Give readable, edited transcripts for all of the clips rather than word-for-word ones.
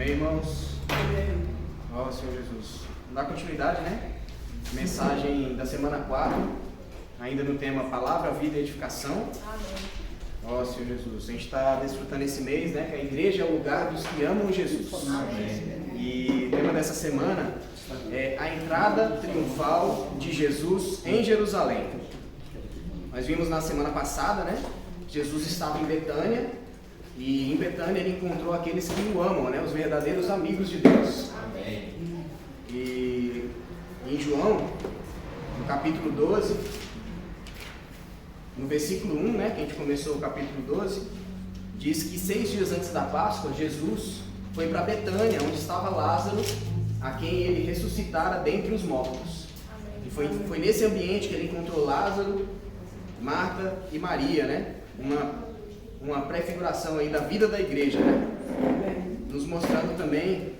Amém, irmãos? Amém. Ó, Senhor Jesus. Vamos dar continuidade, né? Mensagem da semana 4, ainda no tema Palavra, Vida e Edificação. Amém. Ó, Senhor Jesus. A gente está desfrutando esse mês, né? Que a igreja é o lugar dos que amam Jesus. Amém. E o tema dessa semana é a entrada triunfal de Jesus em Jerusalém. Nós vimos na semana passada, né? Jesus estava em Betânia. E em Betânia ele encontrou aqueles que o amam, né? Os verdadeiros amigos de Deus. Amém. E em João, no capítulo 12, no versículo 1, né? Que a gente começou o capítulo 12, diz que 6 dias antes da Páscoa, Jesus foi para Betânia, onde estava Lázaro, a quem ele ressuscitara dentre os mortos. E foi nesse ambiente que ele encontrou Lázaro, Marta e Maria, né? Uma prefiguração aí da vida da igreja, né? Nos mostrando também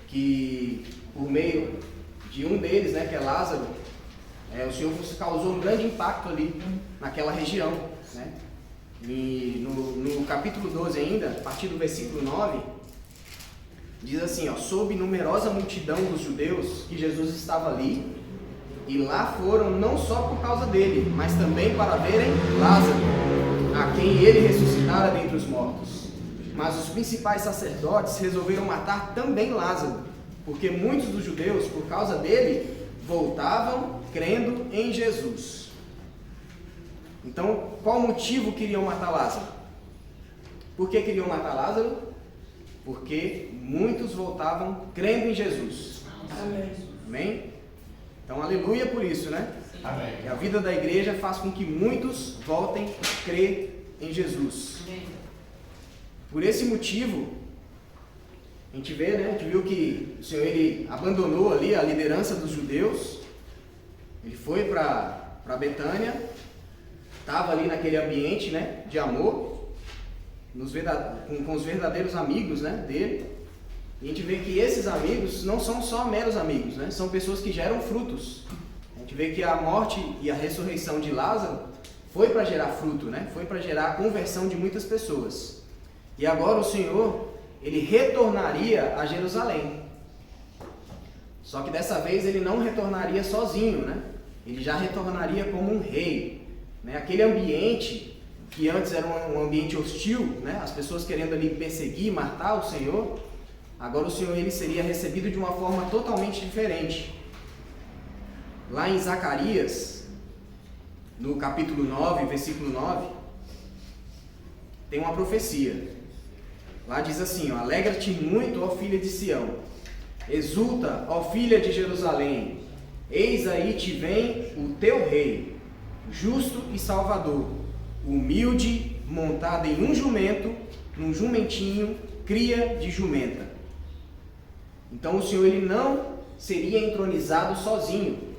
que por meio de um deles, né, que é Lázaro, o Senhor causou um grande impacto ali naquela região, né? E no capítulo 12 ainda, a partir do versículo 9, diz assim, ó: soube numerosa multidão dos judeus que Jesus estava ali, e lá foram não só por causa dele, mas também para verem Lázaro, a quem ele ressuscitara dentre os mortos. Mas os principais sacerdotes resolveram matar também Lázaro, porque muitos dos judeus, por causa dele, voltavam crendo em Jesus. Então, qual motivo queriam matar Lázaro? Por que queriam matar Lázaro? Porque muitos voltavam crendo em Jesus. Amém. Amém? Então, aleluia por isso, né? Amém. Que a vida da igreja faz com que muitos voltem a crer em Jesus. Amém. Por esse motivo, a gente vê, né? A gente viu que o Senhor ele abandonou ali a liderança dos judeus. Ele foi para Betânia, estava ali naquele ambiente, né, de amor, com os verdadeiros amigos, né, dele. E a gente vê que esses amigos não são só meros amigos, né? São pessoas que geram frutos. A gente vê que a morte e a ressurreição de Lázaro foi para gerar fruto, né? Foi para gerar a conversão de muitas pessoas. E agora o Senhor, ele retornaria a Jerusalém. Só que dessa vez ele não retornaria sozinho, né? Ele já retornaria como um rei, né? Aquele ambiente que antes era um ambiente hostil, né? As pessoas querendo ali perseguir, matar o Senhor. Agora o Senhor ele seria recebido de uma forma totalmente diferente. Lá em Zacarias, no capítulo 9, versículo 9, tem uma profecia. Lá diz assim, ó: alegra-te muito, ó filha de Sião, exulta, ó filha de Jerusalém, eis aí te vem o teu rei, justo e salvador, humilde, montado em um jumento, num jumentinho, cria de jumenta. Então o Senhor ele não seria entronizado sozinho.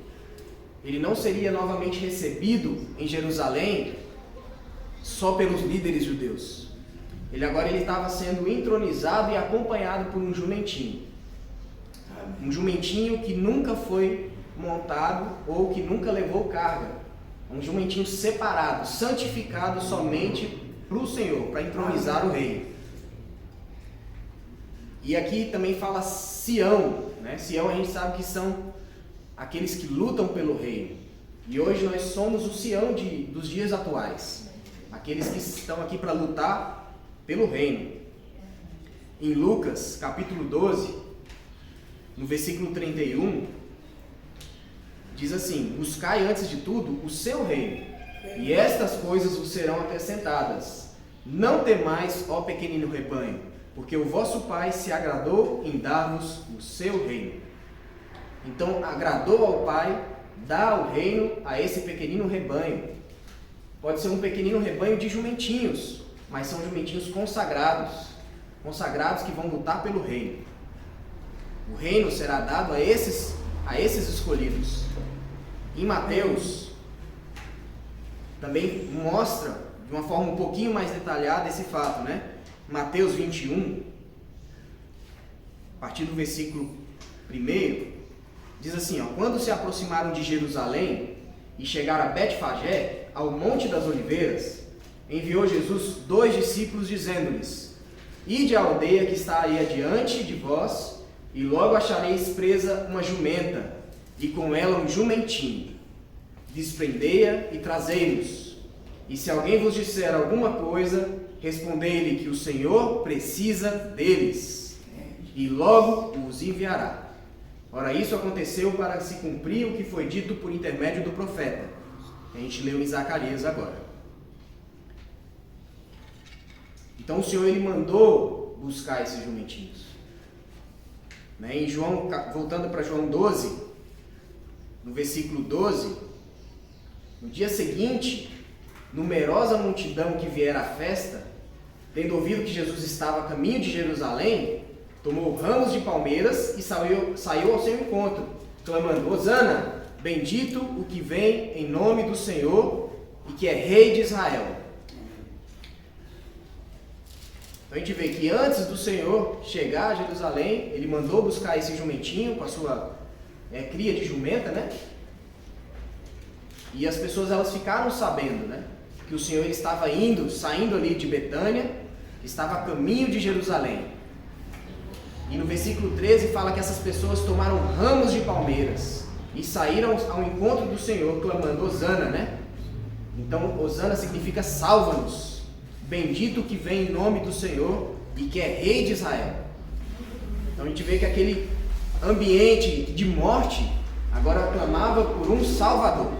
Ele não seria novamente recebido em Jerusalém só pelos líderes judeus. Ele estava sendo entronizado e acompanhado por um jumentinho. Um jumentinho que nunca foi montado ou que nunca levou carga. Um jumentinho separado, santificado somente para o Senhor, para entronizar o rei. E aqui também fala Sião, né? Sião a gente sabe que são aqueles que lutam pelo reino. E hoje nós somos o Sião dos dias atuais. Aqueles que estão aqui para lutar pelo reino. Em Lucas, capítulo 12, no versículo 31, diz assim: buscai antes de tudo o seu reino, e estas coisas vos serão acrescentadas. Não temais, ó pequenino rebanho, porque o vosso Pai se agradou em dar-vos o seu reino. Então, agradou ao Pai dar o reino a esse pequenino rebanho. Pode ser um pequenino rebanho de jumentinhos, mas são jumentinhos consagrados que vão lutar pelo reino. O reino será dado a esses escolhidos. Em Mateus, também mostra de uma forma um pouquinho mais detalhada esse fato, né? Mateus 21, a partir do versículo 1, diz assim, ó: quando se aproximaram de Jerusalém e chegaram a Betfagé, ao Monte das Oliveiras, enviou Jesus 2 discípulos, dizendo-lhes: ide à aldeia que está aí adiante de vós, e logo achareis presa uma jumenta, e com ela um jumentinho. Desprendei-a e trazei-nos. E se alguém vos disser alguma coisa, respondei-lhe que o Senhor precisa deles, e logo os enviará. Ora, isso aconteceu para se cumprir o que foi dito por intermédio do profeta. A gente leu em Zacarias agora. Então o Senhor ele mandou buscar esses jumentinhos. Em João, voltando para João 12, no versículo 12, no dia seguinte, numerosa multidão que viera à festa, tendo ouvido que Jesus estava a caminho de Jerusalém, tomou ramos de palmeiras e saiu ao seu encontro, clamando: Hosana, bendito o que vem em nome do Senhor e que é Rei de Israel. Então a gente vê que antes do Senhor chegar a Jerusalém, ele mandou buscar esse jumentinho com a sua cria de jumenta, né? E as pessoas elas ficaram sabendo, né, que o Senhor ele estava saindo ali de Betânia, estava a caminho de Jerusalém. E no versículo 13 fala que essas pessoas tomaram ramos de palmeiras e saíram ao encontro do Senhor clamando Hosana, né? Então Hosana significa salva-nos, bendito que vem em nome do Senhor e que é Rei de Israel. Então a gente vê que aquele ambiente de morte agora clamava por um Salvador.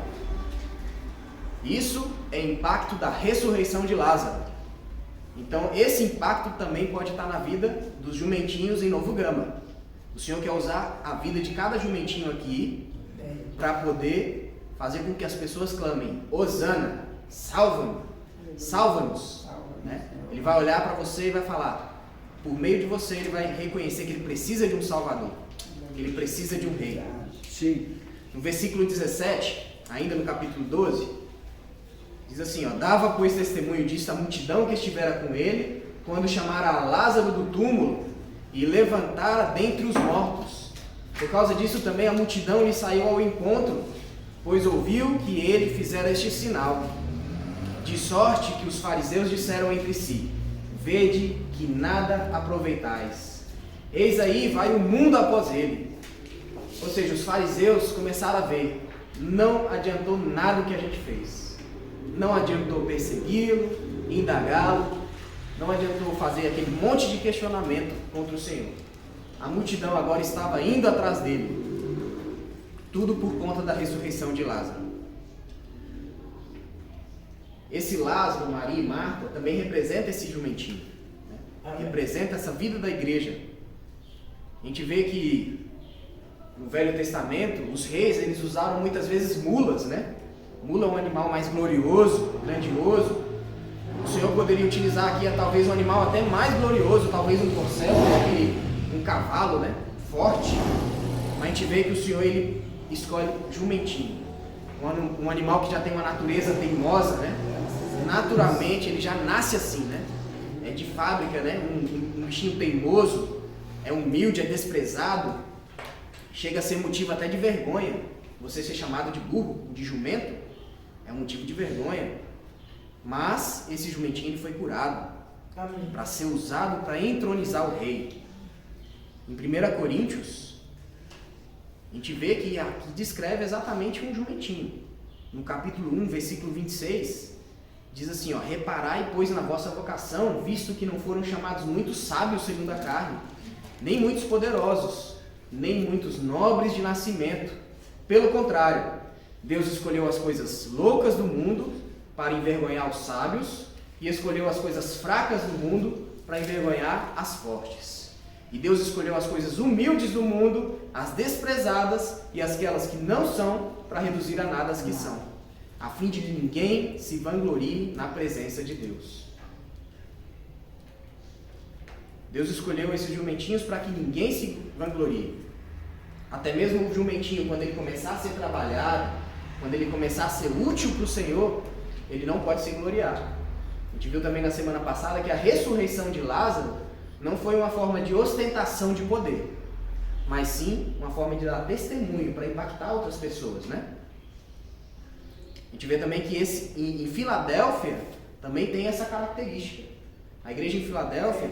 Isso é impacto da ressurreição de Lázaro. Então esse impacto também pode estar na vida dos jumentinhos em Novo Gama. O Senhor quer usar a vida de cada jumentinho aqui para poder fazer com que as pessoas clamem: Hosana, salva-nos, salva-nos. Né? Ele vai olhar para você e vai falar, por meio de você ele vai reconhecer que ele precisa de um Salvador, que ele precisa de um Rei. Sim. No versículo 17, ainda no capítulo 12, diz assim, dava pois testemunho disso a multidão que estivera com ele, quando chamara Lázaro do túmulo e levantara dentre os mortos. Por causa disso também a multidão lhe saiu ao encontro, pois ouviu que ele fizera este sinal. De sorte que os fariseus disseram entre si: vede que nada aproveitais. Eis aí vai o mundo após ele. Ou seja, os fariseus começaram a ver, não adiantou nada o que a gente fez. Não adiantou persegui-lo, indagá-lo, não adiantou fazer aquele monte de questionamento contra o Senhor. A multidão agora estava indo atrás dele. Tudo por conta da ressurreição de Lázaro. Esse Lázaro, Maria e Marta, também representa esse jumentinho. Né? Representa essa vida da igreja. A gente vê que no Velho Testamento, os reis, eles usaram muitas vezes mulas, né? Mula é um animal mais glorioso, grandioso. O Senhor poderia utilizar aqui talvez um animal até mais glorioso, talvez um corcel, um cavalo, né? Forte. Mas a gente vê que o Senhor ele escolhe jumentinho. Um animal que já tem uma natureza teimosa, né? Naturalmente ele já nasce assim, né? É de fábrica, né? Um bichinho teimoso, é humilde, é desprezado. Chega a ser motivo até de vergonha. Você ser chamado de burro, de jumento, é um motivo de vergonha. Mas esse jumentinho ele foi curado para ser usado para entronizar o rei. Em 1 Coríntios, a gente vê que aqui descreve exatamente um jumentinho. No capítulo 1, versículo 26, diz assim, reparai, pois, na vossa vocação, visto que não foram chamados muitos sábios segundo a carne, nem muitos poderosos, nem muitos nobres de nascimento. Pelo contrário, Deus escolheu as coisas loucas do mundo para envergonhar os sábios e escolheu as coisas fracas do mundo para envergonhar as fortes. E Deus escolheu as coisas humildes do mundo, as desprezadas e aquelas que não são, para reduzir a nada as que são, a fim de que ninguém se vanglorie na presença de Deus. Deus escolheu esses jumentinhos para que ninguém se vanglorie. Até mesmo o jumentinho, quando ele começar a ser trabalhado, quando ele começar a ser útil para o Senhor, ele não pode se gloriar. A gente viu também na semana passada que a ressurreição de Lázaro não foi uma forma de ostentação de poder, mas sim uma forma de dar testemunho para impactar outras pessoas, né? A gente vê também que em Filadélfia também tem essa característica. A igreja em Filadélfia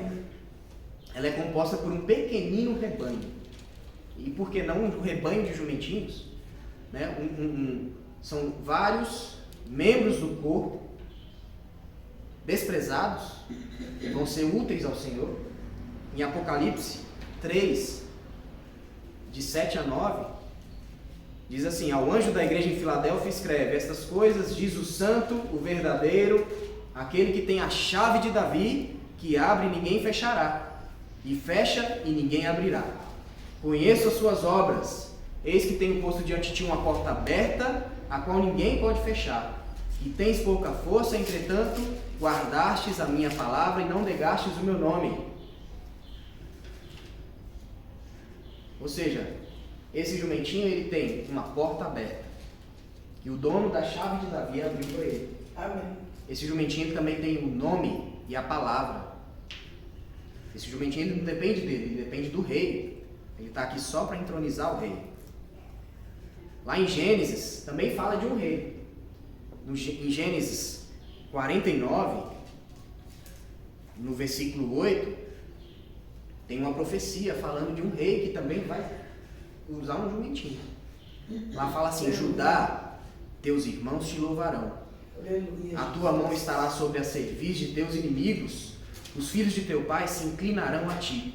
ela é composta por um pequenino rebanho. E por que não um rebanho de jumentinhos? Né? São vários membros do corpo desprezados que vão ser úteis ao Senhor. Em Apocalipse 3, de 7 a 9, diz assim: ao anjo da igreja em Filadélfia escreve: estas coisas diz o santo, o verdadeiro, aquele que tem a chave de Davi, que abre e ninguém fechará, e fecha e ninguém abrirá. Conheço as suas obras, eis que tenho posto diante de ti uma porta aberta, a qual ninguém pode fechar. E tens pouca força, entretanto, guardastes a minha palavra e não negastes o meu nome. Ou seja, esse jumentinho ele tem uma porta aberta, e o dono da chave de Davi abriu para ele. Amém. Esse jumentinho também tem o nome e a palavra. Esse jumentinho ele não depende dele, ele depende do rei. Ele está aqui só para entronizar o rei. Lá em Gênesis também fala de um rei. Em Gênesis 49, no versículo 8, tem uma profecia falando de um rei que também vai usar um jumentinho. Lá fala assim: Judá, teus irmãos te louvarão. A tua mão estará sobre a cerviz de teus inimigos. Os filhos de teu pai se inclinarão a ti.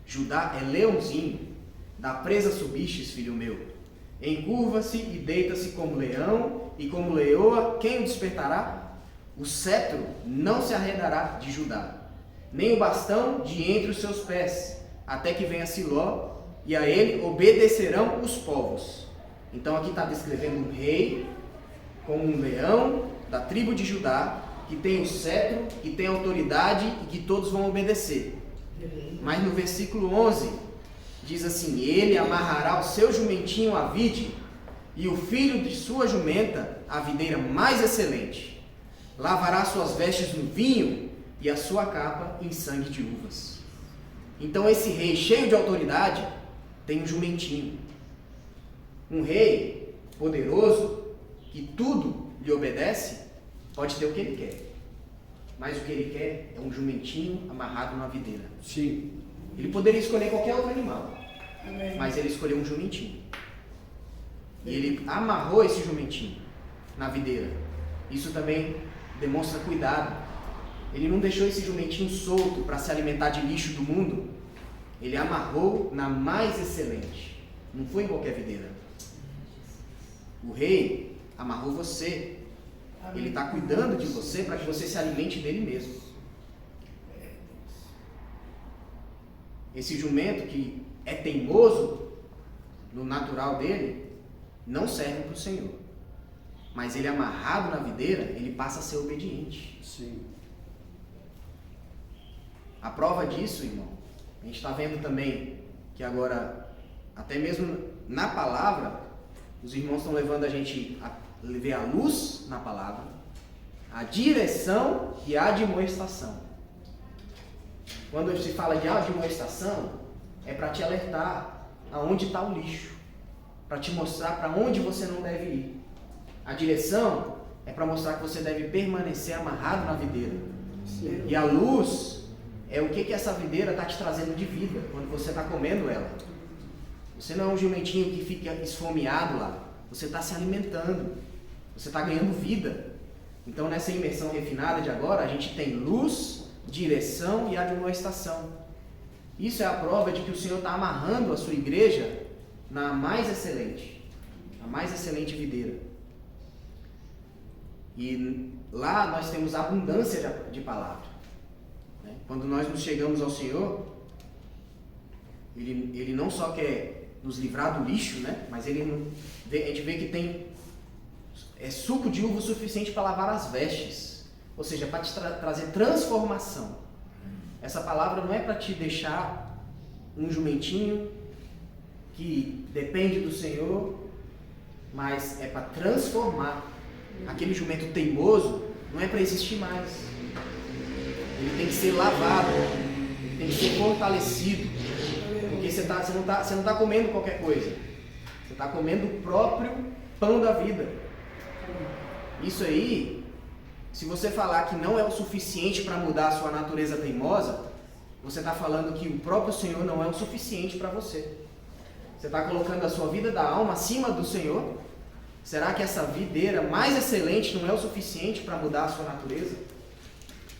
Judá é leãozinho, da presa subistes, filho meu. Encurva-se e deita-se como leão, e como leoa, quem o despertará? O cetro não se arredará de Judá, nem o bastão de entre os seus pés, até que venha Siló, e a ele obedecerão os povos. Então aqui está descrevendo um rei, como um leão da tribo de Judá, que tem o cetro, que tem autoridade e que todos vão obedecer. Mas no versículo 11, diz assim: ele amarrará o seu jumentinho à vide, e o filho de sua jumenta à videira mais excelente. Lavará suas vestes no vinho, e a sua capa em sangue de uvas. Então esse rei cheio de autoridade tem um jumentinho. Um rei poderoso, que tudo lhe obedece, pode ter o que ele quer. Mas o que ele quer é um jumentinho amarrado numa videira. Sim. Ele poderia escolher qualquer outro animal. Amém. Mas ele escolheu um jumentinho. E ele amarrou esse jumentinho na videira. Isso também demonstra cuidado. Ele não deixou esse jumentinho solto para se alimentar de lixo do mundo. Ele amarrou na mais excelente. Não foi em qualquer videira. O rei amarrou você. Ele está cuidando de você para que você se alimente dele mesmo. Esse jumento que é teimoso no natural dele, não serve para o Senhor. Mas ele amarrado na videira, ele passa a ser obediente. Sim. A prova disso, irmão, a gente está vendo também que agora, até mesmo na palavra, os irmãos estão levando a gente a ver a luz na palavra, a direção e a admoestação. Quando se fala de admoestação, é para te alertar aonde está o lixo, para te mostrar para onde você não deve ir. A direção é para mostrar que você deve permanecer amarrado na videira. Sim. E a luz é o que essa videira está te trazendo de vida quando você está comendo ela. Você não é um jumentinho que fica esfomeado lá. Você está se alimentando. Você está ganhando vida. Então, nessa imersão refinada de agora, a gente tem luz, direção e admoestação. Isso é a prova de que o Senhor está amarrando a sua igreja na mais excelente, a mais excelente videira. E lá nós temos abundância de palavra. Quando nós nos chegamos ao Senhor, Ele não só quer nos livrar do lixo, né? Mas a gente vê que tem suco de uva o suficiente para lavar as vestes. Ou seja, para te trazer transformação. Essa palavra não é para te deixar um jumentinho que depende do Senhor, mas é para transformar. Aquele jumento teimoso não é para existir mais. Ele tem que ser lavado, ele tem que ser fortalecido, porque você não está comendo qualquer coisa, você está comendo o próprio pão da vida. Isso aí, se você falar que não é o suficiente para mudar a sua natureza teimosa, você está falando que o próprio Senhor não é o suficiente para você. Você está colocando a sua vida da alma acima do Senhor? Será que essa videira mais excelente não é o suficiente para mudar a sua natureza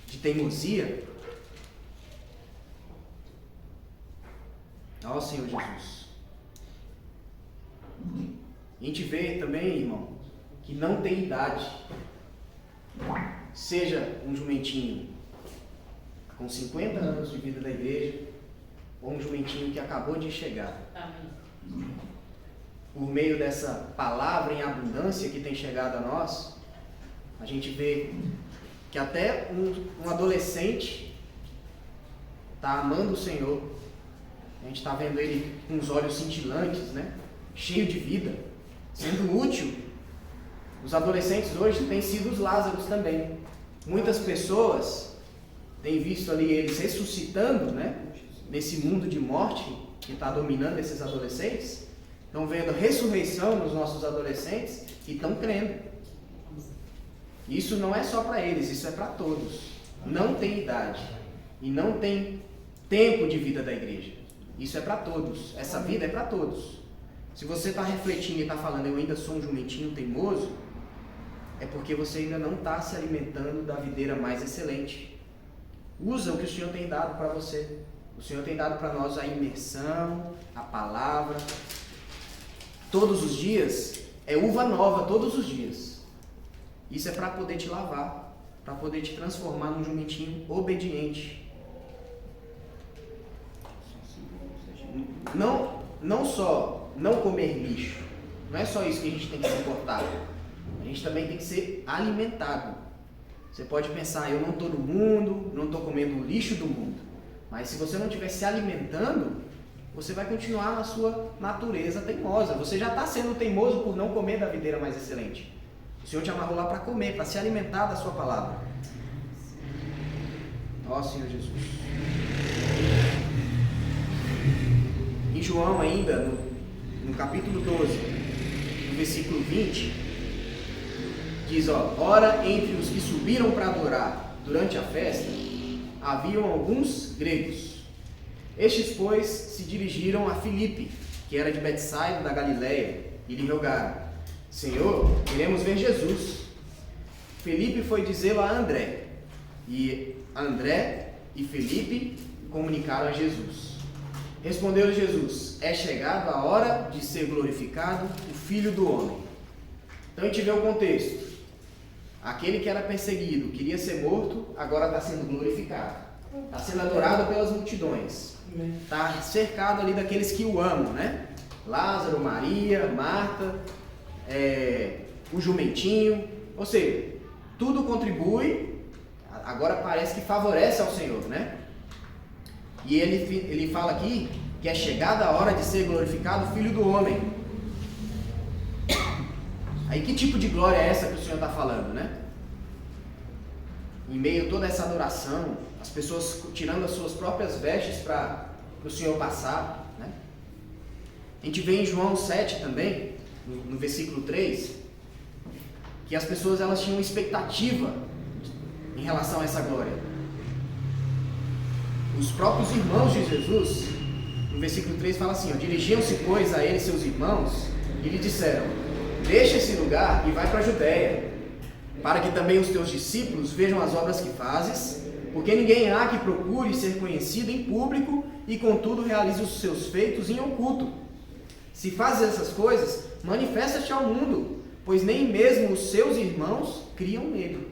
de teimosia? Ó Senhor Jesus. A gente vê também, irmão, que não tem idade. Seja um jumentinho com 50 anos de vida da igreja, ou um jumentinho que acabou de chegar. Amém. Por meio dessa palavra em abundância que tem chegado a nós, a gente vê que até um adolescente está amando o Senhor. A gente está vendo ele com os olhos cintilantes, né? Cheio de vida, sendo útil. Os adolescentes hoje têm sido os Lázaros também. Muitas pessoas têm visto ali eles ressuscitando, né? Nesse mundo de morte que está dominando esses adolescentes. Estão vendo a ressurreição nos nossos adolescentes e estão crendo. Isso não é só para eles, isso é para todos. Não tem idade e não tem tempo de vida da igreja. Isso é para todos. Essa vida é para todos. Se você está refletindo e está falando, eu ainda sou um jumentinho teimoso, é porque você ainda não está se alimentando da videira mais excelente. Usa o que o Senhor tem dado para você. O Senhor tem dado para nós a imersão, a palavra. Todos os dias, é uva nova todos os dias. Isso é para poder te lavar, para poder te transformar num jumentinho obediente. Não só não comer lixo, não é só isso que a gente tem que se importar. A gente também tem que ser alimentado. Você pode pensar, eu não estou no mundo, não estou comendo o lixo do mundo. Mas se você não estiver se alimentando, você vai continuar na sua natureza teimosa. Você já está sendo teimoso por não comer da videira mais excelente. O Senhor te amarrou lá para comer, para se alimentar da sua palavra. Ó Senhor Jesus. Em João ainda, no capítulo 12, no versículo 20, diz, ora, entre os que subiram para adorar durante a festa, haviam alguns gregos. Estes, pois, se dirigiram a Filipe, que era de Betsaida da Galileia, e lhe rogaram, Senhor, queremos ver Jesus. Filipe foi dizê-lo a André, e André e Filipe comunicaram a Jesus. Respondeu-lhe Jesus, é chegada a hora de ser glorificado o Filho do Homem. Então a gente vê o contexto. Aquele que era perseguido, queria ser morto, agora está sendo glorificado. Está sendo adorado pelas multidões. Está cercado ali daqueles que o amam, né? Lázaro, Maria, Marta, o jumentinho. Ou seja, tudo contribui, agora parece que favorece ao Senhor, né? E ele fala aqui que é chegada a hora de ser glorificado o Filho do Homem. Aí que tipo de glória é essa que o Senhor está falando, né? Em meio a toda essa adoração, as pessoas tirando as suas próprias vestes para o Senhor passar, né? A gente vê em João 7 também, no versículo 3, que as pessoas elas tinham expectativa em relação a essa glória. Os próprios irmãos de Jesus, no versículo 3 fala assim, dirigiam-se pois a ele seus irmãos e lhe disseram, deixa esse lugar e vai para a Judéia, para que também os teus discípulos vejam as obras que fazes, porque ninguém há que procure ser conhecido em público e contudo realize os seus feitos em oculto. Se fazes essas coisas, manifesta-te ao mundo, pois nem mesmo os seus irmãos criam nele.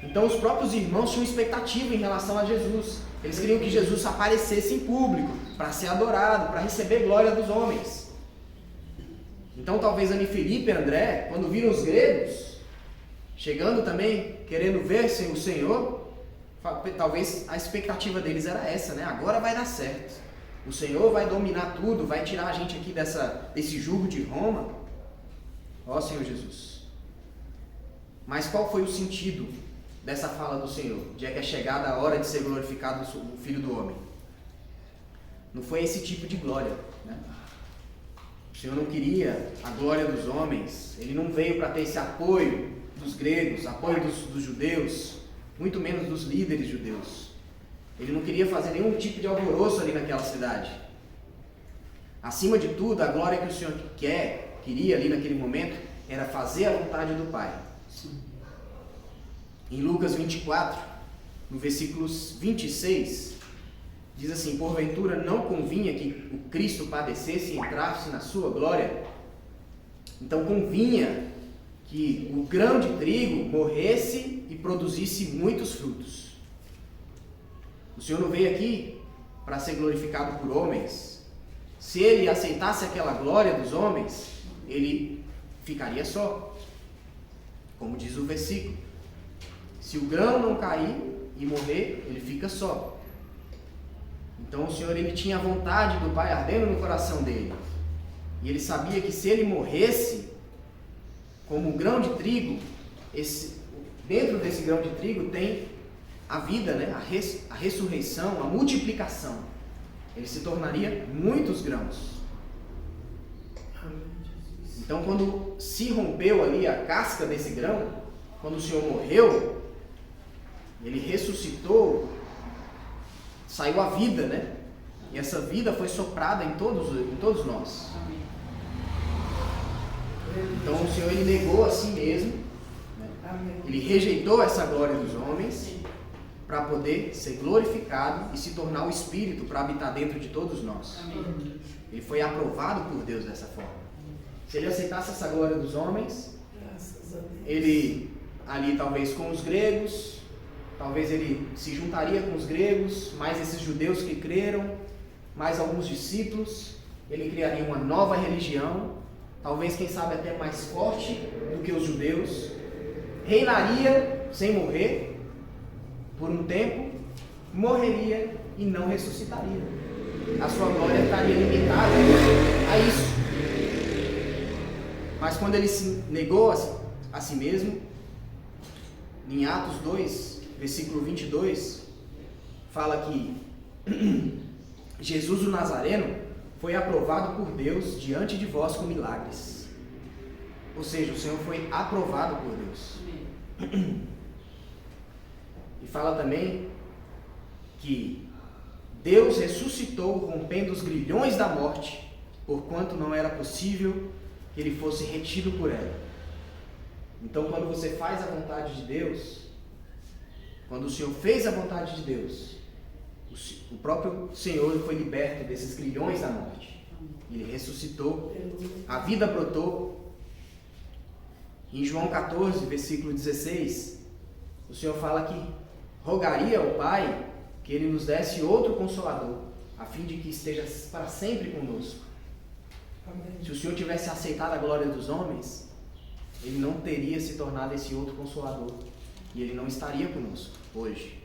Então os próprios irmãos tinham expectativa em relação a Jesus. Eles queriam que Jesus aparecesse em público, para ser adorado, para receber glória dos homens. Então talvez ali Filipe e André, quando viram os gregos, chegando também, querendo ver o Senhor, talvez a expectativa deles era essa, né? Agora vai dar certo. O Senhor vai dominar tudo, vai tirar a gente aqui desse jugo de Roma. Ó Senhor Jesus. Mas qual foi o sentido dessa fala do Senhor? De que é chegada a hora de ser glorificado o Filho do Homem. Não foi esse tipo de glória, né? O Senhor não queria a glória dos homens. Ele não veio para ter esse apoio dos gregos, apoio dos judeus, muito menos dos líderes judeus. Ele não queria fazer nenhum tipo de alvoroço ali naquela cidade. Acima de tudo, a glória que o Senhor queria ali naquele momento, era fazer a vontade do Pai. Sim. Em Lucas 24, no versículos 26, diz assim: porventura não convinha que o Cristo padecesse e entrasse na sua glória? Então convinha que o grão de trigo morresse e produzisse muitos frutos. O Senhor não veio aqui para ser glorificado por homens. Se ele aceitasse aquela glória dos homens, ele ficaria só. Como diz o versículo: se o grão não cair e morrer, ele fica só. Então o Senhor, ele tinha a vontade do Pai ardendo no coração dele. E ele sabia que se ele morresse, como um grão de trigo, dentro desse grão de trigo tem a vida, né? A ressurreição, a multiplicação. Ele se tornaria muitos grãos. Então, quando se rompeu ali a casca desse grão, quando o Senhor morreu, ele ressuscitou, saiu a vida, né? E essa vida foi soprada em todos nós. Então o Senhor, ele negou a si mesmo, né? Ele rejeitou essa glória dos homens para poder ser glorificado e se tornar o Espírito para habitar dentro de todos nós. Ele foi aprovado por Deus dessa forma. Se ele aceitasse essa glória dos homens, ele ali talvez com os gregos, talvez ele se juntaria com os gregos, mais esses judeus que creram, mais alguns discípulos, ele criaria uma nova religião, talvez, quem sabe, até mais forte do que os judeus, reinaria sem morrer por um tempo, morreria e não ressuscitaria. A sua glória estaria limitada a isso. Mas quando ele se negou a si mesmo, em Atos 2, versículo 22, fala que Jesus o Nazareno foi aprovado por Deus diante de vós com milagres. Ou seja, o Senhor foi aprovado por Deus. E fala também que Deus ressuscitou rompendo os grilhões da morte, porquanto não era possível que ele fosse retido por ela. Então, quando você faz a vontade de Deus, quando o Senhor fez a vontade de Deus, o próprio Senhor foi liberto desses grilhões da morte. Ele ressuscitou, a vida brotou. Em João 14, versículo 16, o Senhor fala que rogaria ao Pai que Ele nos desse outro Consolador, a fim de que esteja para sempre conosco. Amém. Se o Senhor tivesse aceitado a glória dos homens, Ele não teria se tornado esse outro Consolador. E Ele não estaria conosco hoje.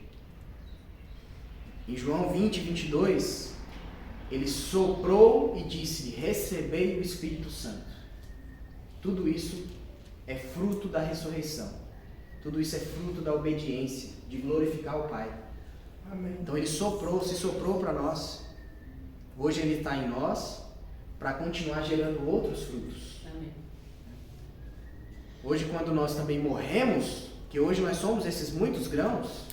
Em João 20, 22, Ele soprou e disse: recebei o Espírito Santo. Tudo isso é fruto da ressurreição. Tudo isso é fruto da obediência, de glorificar o Pai. Amém. Então Ele se soprou para nós. Hoje Ele está em nós para continuar gerando outros frutos. Amém. Hoje, quando nós também morremos, que hoje nós somos esses muitos grãos,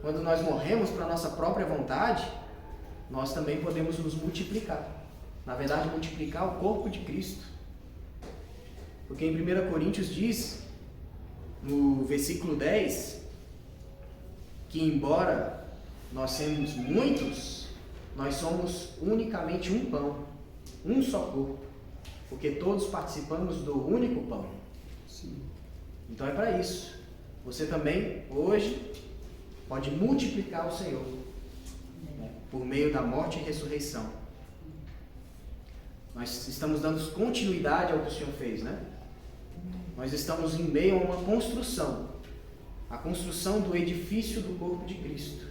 quando nós morremos para a nossa própria vontade, nós também podemos nos multiplicar. Na verdade, multiplicar o corpo de Cristo. Porque em 1 Coríntios diz, no versículo 10, que embora nós sejamos muitos, nós somos unicamente um pão, um só corpo, porque todos participamos do único pão. Sim. Então é para isso. Você também, hoje, pode multiplicar o Senhor, né, por meio da morte e ressurreição. Nós estamos dando continuidade ao que o Senhor fez, né? Nós estamos em meio a uma construção, a construção do edifício do corpo de Cristo.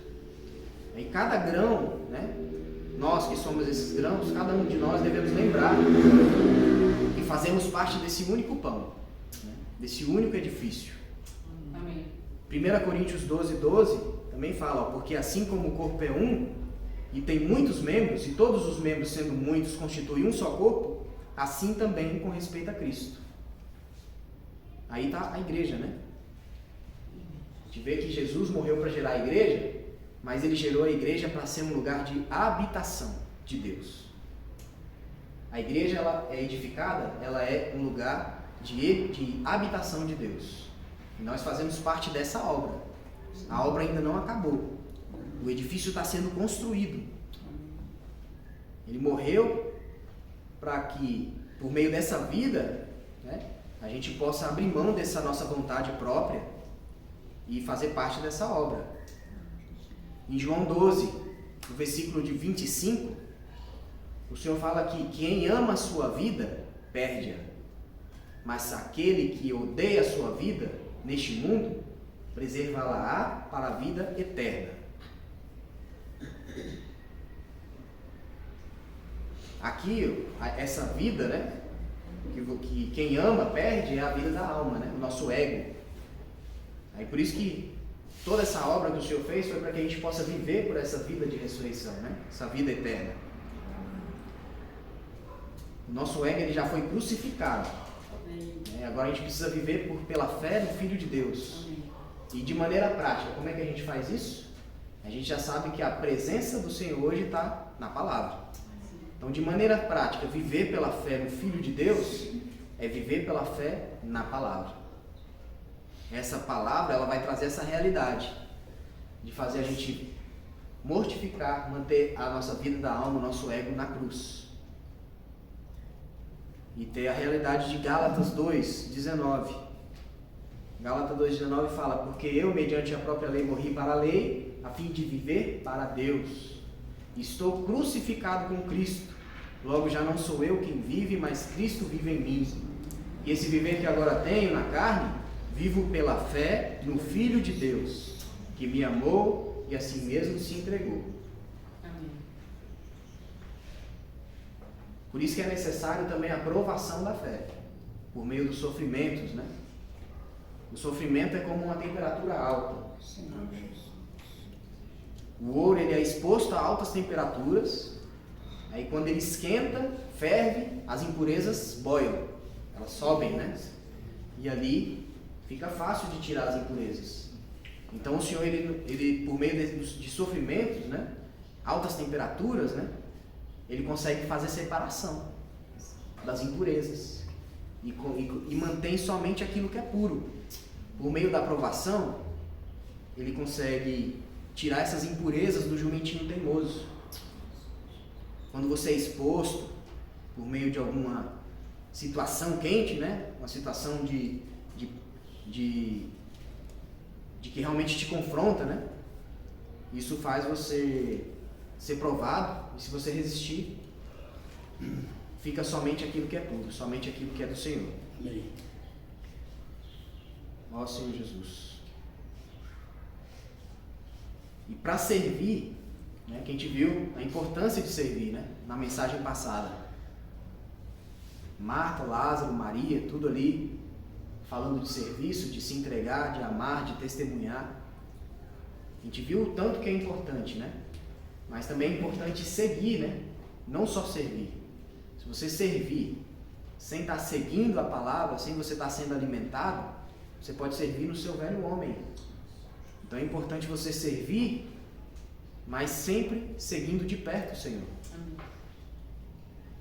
Em cada grão, né, nós que somos esses grãos, cada um de nós devemos lembrar que fazemos parte desse único pão, né, desse único edifício. Amém. 1 Coríntios 12, 12 também fala, ó, porque assim como o corpo é um e tem muitos membros, e todos os membros sendo muitos constituem um só corpo, assim também com respeito a Cristo. Aí está a igreja, né? A gente vê que Jesus morreu para gerar a igreja, mas ele gerou a igreja para ser um lugar de habitação de Deus. A igreja, ela é edificada, ela é um lugar de habitação de Deus. E nós fazemos parte dessa obra. A obra ainda não acabou. O edifício está sendo construído. Ele morreu para que, por meio dessa vida, né, a gente possa abrir mão dessa nossa vontade própria e fazer parte dessa obra. Em João 12, no versículo de 25, o Senhor fala que quem ama a sua vida, perde-a. Mas aquele que odeia a sua vida neste mundo, preservá-la-á para a vida eterna. Aqui, essa vida, né, que quem ama perde, é a vida da alma, né, o nosso ego. Aí por isso que toda essa obra que o Senhor fez foi para que a gente possa viver por essa vida de ressurreição, né, essa vida eterna. O nosso ego, ele já foi crucificado. Agora a gente precisa viver pela fé no Filho de Deus. E de maneira prática, como é que a gente faz isso? A gente já sabe que a presença do Senhor hoje está na palavra. Então, de maneira prática, viver pela fé no Filho de Deus é viver pela fé na palavra. Essa palavra, ela vai trazer essa realidade de fazer a gente mortificar, manter a nossa vida da alma, o nosso ego na cruz. E ter a realidade de Gálatas 2:19. Gálatas 2:19 fala: porque eu, mediante a própria lei, morri para a lei, a fim de viver para Deus. Estou crucificado com Cristo. Logo já não sou eu quem vive, mas Cristo vive em mim. E esse viver que agora tenho na carne, vivo pela fé no Filho de Deus, que me amou e a si mesmo se entregou. Amém. Por isso que é necessário também a provação da fé, por meio dos sofrimentos, né? O sofrimento é como uma temperatura alta. O ouro, ele é exposto a altas temperaturas, aí quando ele esquenta, ferve, as impurezas boiam, elas sobem, né? E ali fica fácil de tirar as impurezas. Então o Senhor, ele por meio de sofrimentos, né? Altas temperaturas, né? Ele consegue fazer separação das impurezas e mantém somente aquilo que é puro. Por meio da provação, ele consegue tirar essas impurezas do jumentinho teimoso. Quando você é exposto por meio de alguma situação quente, né? Uma situação de que realmente te confronta, né? Isso faz você ser provado, e se você resistir, fica somente aquilo que é puro, somente aquilo que é do Senhor. Ó Senhor Jesus. E para servir, né, que a gente viu a importância de servir, né, na mensagem passada. Marta, Lázaro, Maria, tudo ali falando de serviço, de se entregar, de amar, de testemunhar. A gente viu o tanto que é importante, né? Mas também é importante seguir, né? Não só servir. Se você servir sem estar seguindo a palavra, sem você estar sendo alimentado, você pode servir no seu velho homem. Então é importante você servir, mas sempre seguindo de perto o Senhor.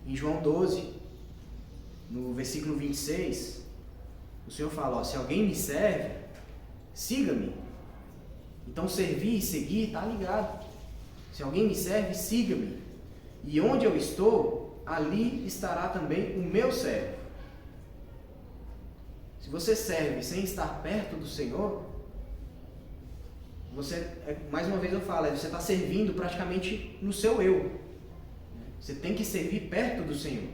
Em João 12, no versículo 26, o Senhor fala, ó, se alguém me serve, siga-me. Então servir e seguir está ligado. Se alguém me serve, siga-me. E onde eu estou, ali estará também o meu servo. Se você serve sem estar perto do Senhor, você, mais uma vez eu falo, você está servindo praticamente no seu eu. Você tem que servir perto do Senhor,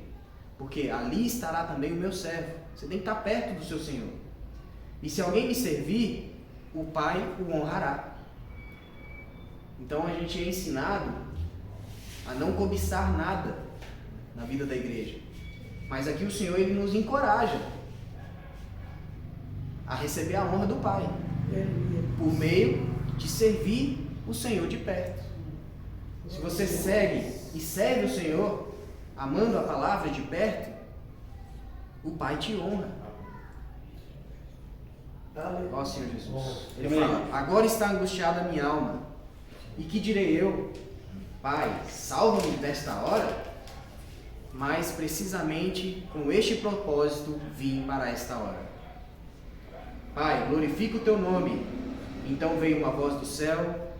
porque ali estará também o meu servo. Você tem que estar perto do seu Senhor. E se alguém me servir, o Pai o honrará. Então a gente é ensinado a não cobiçar nada na vida da igreja. Mas aqui o Senhor, ele nos encoraja a receber a honra do Pai, por meio de servir o Senhor de perto. Se você segue e serve o Senhor, amando a palavra de perto, o Pai te honra. Ó Senhor Jesus. Ele fala, agora está angustiada a minha alma. E que direi eu? Pai, salva-me desta hora? Mas precisamente com este propósito vim para esta hora. Pai, glorifica o teu nome. Então veio uma voz do céu,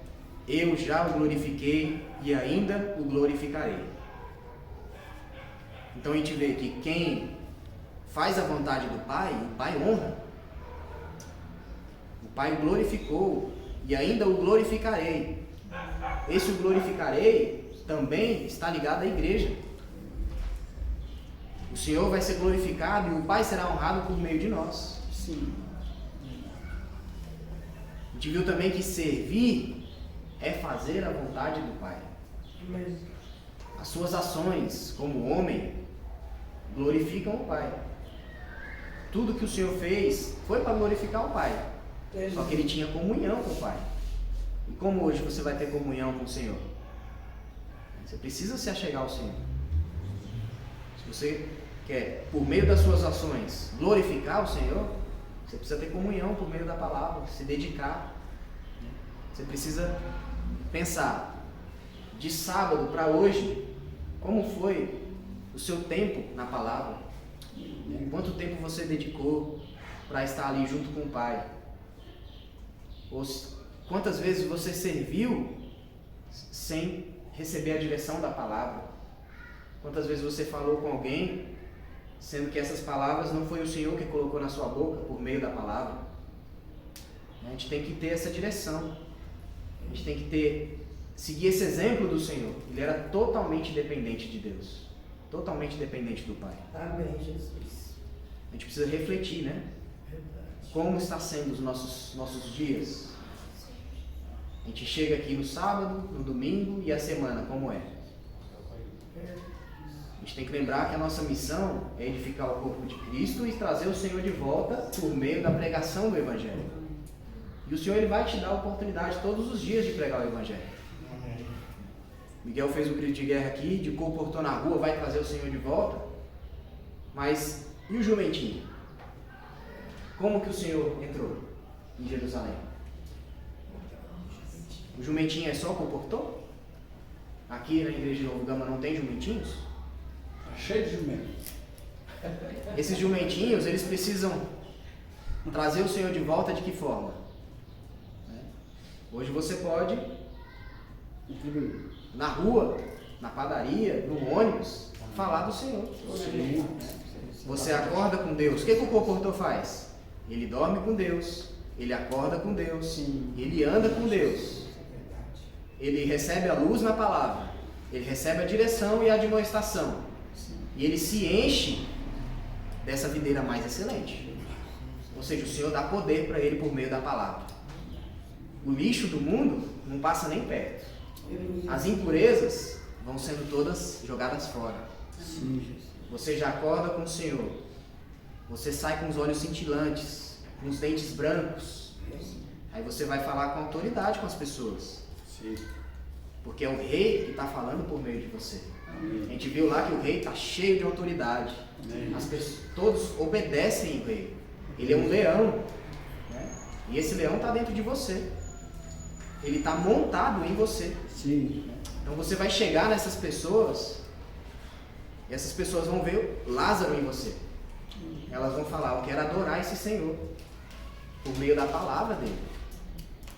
eu já o glorifiquei e ainda o glorificarei. Então a gente vê que quem faz a vontade do Pai, o Pai honra. O Pai o glorificou e ainda o glorificarei. Esse o glorificarei também está ligado à igreja. O Senhor vai ser glorificado e o Pai será honrado por meio de nós. Sim. A gente viu também que servir é fazer a vontade do Pai. As suas ações como homem glorificam o Pai. Tudo que o Senhor fez foi para glorificar o Pai. Só que ele tinha comunhão com o Pai. E como hoje você vai ter comunhão com o Senhor? Você precisa se achegar ao Senhor. Se você quer, por meio das suas ações, glorificar o Senhor, você precisa ter comunhão por meio da palavra, se dedicar. Você precisa pensar, de sábado para hoje, como foi o seu tempo na palavra? Quanto tempo você dedicou para estar ali junto com o Pai? Ou quantas vezes você serviu sem receber a direção da palavra? Quantas vezes você falou com alguém, sendo que essas palavras não foi o Senhor que colocou na sua boca por meio da palavra? A gente tem que ter essa direção. A gente tem que seguir esse exemplo do Senhor. Ele era totalmente dependente de Deus. Totalmente dependente do Pai. Amém, Jesus. A gente precisa refletir, né? Como está sendo os nossos dias? A gente chega aqui no sábado, no domingo e a semana, como é? A gente tem que lembrar que a nossa missão é edificar o corpo de Cristo e trazer o Senhor de volta por meio da pregação do Evangelho. E o Senhor ele vai te dar a oportunidade todos os dias de pregar o Evangelho. Miguel fez um grito de guerra aqui, de comportou na rua, vai trazer o Senhor de volta. Mas e o jumentinho? Como que o Senhor entrou em Jerusalém? O jumentinho é só comportou? Aqui na igreja de Novo Gama não tem jumentinhos? Está cheio de jumentos. Esses jumentinhos, eles precisam trazer o Senhor de volta de que forma? Hoje você pode, na rua, na padaria, no ônibus, falar do Senhor. Sim. Você acorda com Deus. O que o comportor faz? Ele dorme com Deus, ele acorda com Deus, ele anda com Deus. Ele recebe a luz na palavra, ele recebe a direção e a admoestação. E ele se enche dessa videira mais excelente. Ou seja, o Senhor dá poder para ele por meio da palavra. O lixo do mundo não passa nem perto. As impurezas vão sendo todas jogadas fora. Você já acorda com o Senhor. Você sai com os olhos cintilantes, com os dentes brancos. Aí você vai falar com autoridade com as pessoas. Sim. Porque é o rei que está falando por meio de você. A gente viu lá que o rei está cheio de autoridade. As pessoas, todos obedecem o rei. Ele é um leão, né? E esse leão está dentro de você. Ele está montado em você. Sim. Então você vai chegar nessas pessoas e essas pessoas vão ver Lázaro em você. Elas vão falar, eu quero adorar esse Senhor por meio da palavra dele.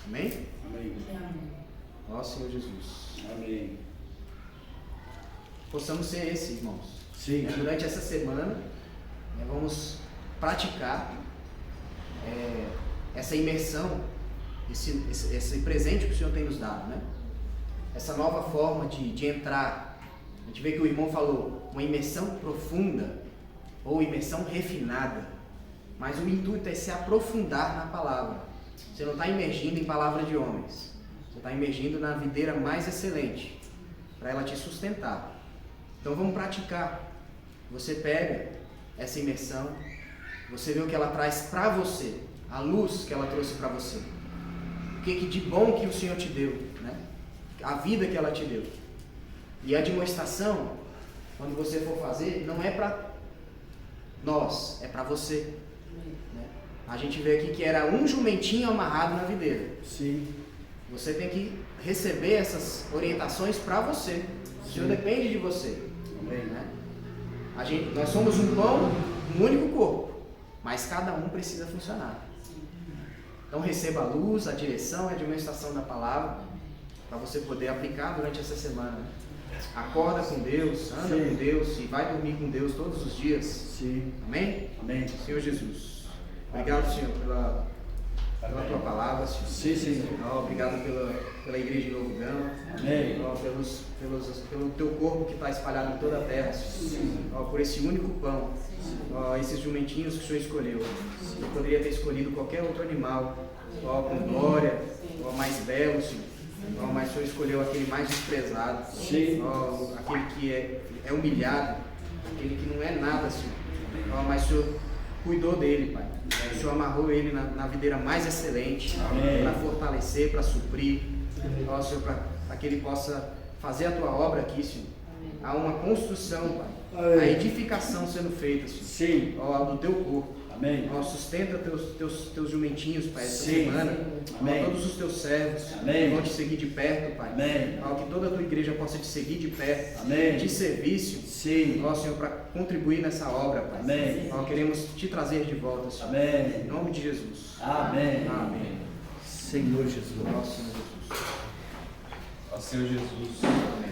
Amém? Amém. Ó Senhor Jesus. Amém. Possamos ser esse, irmãos. Sim. Durante essa semana, vamos praticar essa imersão, esse presente que o Senhor tem nos dado, né? Essa nova forma de entrar. A gente vê que o irmão falou, uma imersão profunda ou imersão refinada. Mas o intuito é se aprofundar na palavra. Você não está imergindo em palavra de homens. Você está imergindo na videira mais excelente, para ela te sustentar. Então vamos praticar. Você pega essa imersão, você vê o que ela traz para você, a luz que ela trouxe para você. O que de bom que o Senhor te deu, né? A vida que ela te deu. E a demonstração, quando você for fazer, não é para nós, é para você. Né? A gente vê aqui que era um jumentinho amarrado na videira. Sim. Você tem que receber essas orientações para você. O Senhor depende de você. Né? Nós somos um pão, um único corpo, mas cada um precisa funcionar. Então receba a luz, a direção e a administração da palavra para você poder aplicar durante essa semana. Acorda com Deus, anda com Deus e vai dormir com Deus todos os dias. Sim. Amém? Amém. Senhor Jesus. Obrigado, Senhor, pela tua palavra, Senhor. Sim. Obrigado pela igreja de Novo Gama. Amém. Pelo teu corpo que está espalhado em toda a terra, Senhor. Por esse único pão. Esses jumentinhos que o Senhor escolheu. Eu poderia ter escolhido qualquer outro animal, com glória, mais belo, Senhor. Mas o Senhor escolheu aquele mais desprezado. Aquele que é humilhado, aquele que não é nada, Senhor. Mas o Senhor cuidou dele, Pai. O Senhor amarrou ele na videira mais excelente, para fortalecer, para suprir, Senhor, para que ele possa fazer a tua obra aqui, Senhor. Há uma construção, Pai, a edificação sendo feita, Senhor, do teu corpo. Amém. Sustenta teus jumentinhos, Pai, essa semana. Todos os teus servos que vão te seguir de perto, Pai. Que toda a tua igreja possa te seguir de perto, de serviço, Senhor, para contribuir nessa obra, Pai. Queremos te trazer de volta, Senhor. Em nome de Jesus. Amém. Senhor Jesus. Senhor Jesus. Senhor Jesus. Amém.